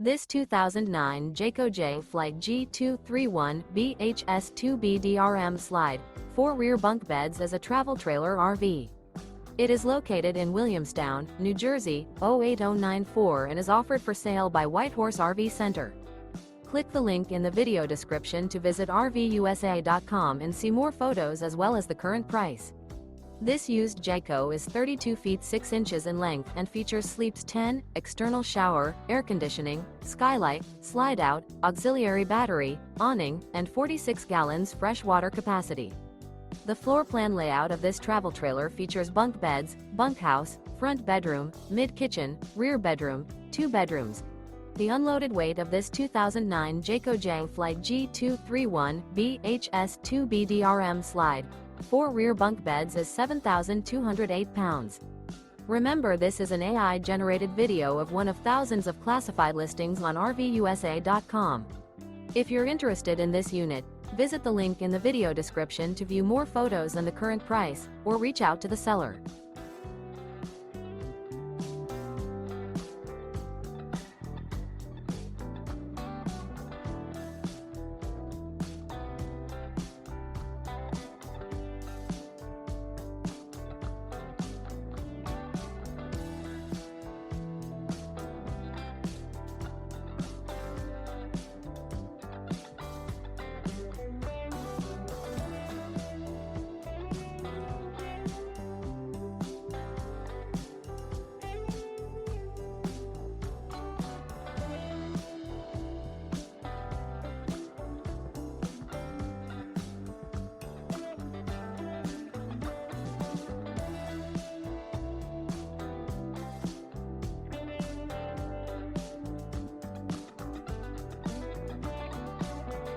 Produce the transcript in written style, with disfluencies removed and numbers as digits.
This 2009 Jayco Jay Flight G2 31BHS2BDRM Slide 4 rear bunk beds is a travel trailer RV. It is located in Williamstown, New Jersey, 08094 and is offered for sale by Whitehorse RV Center. Click the link in the video description to visit RVUSA.com and see more photos as well as the current price. This used Jayco is 32 feet 6 inches in length and features sleeps 10, external shower, air conditioning, skylight, slide-out, auxiliary battery, awning, and 46 gallons fresh water capacity. The floor plan layout of this travel trailer features bunk beds, bunkhouse, front bedroom, mid-kitchen, rear bedroom, 2 bedrooms. The unloaded weight of this 2009 Jayco Jay Flight G2 31BHS2BDRM Slide 4 rear bunk beds is 7,208 pounds. Remember, this is an AI-generated video of one of thousands of classified listings on RVUSA.com. If you're interested in this unit, visit the link in the video description to view more photos and the current price, or reach out to the seller.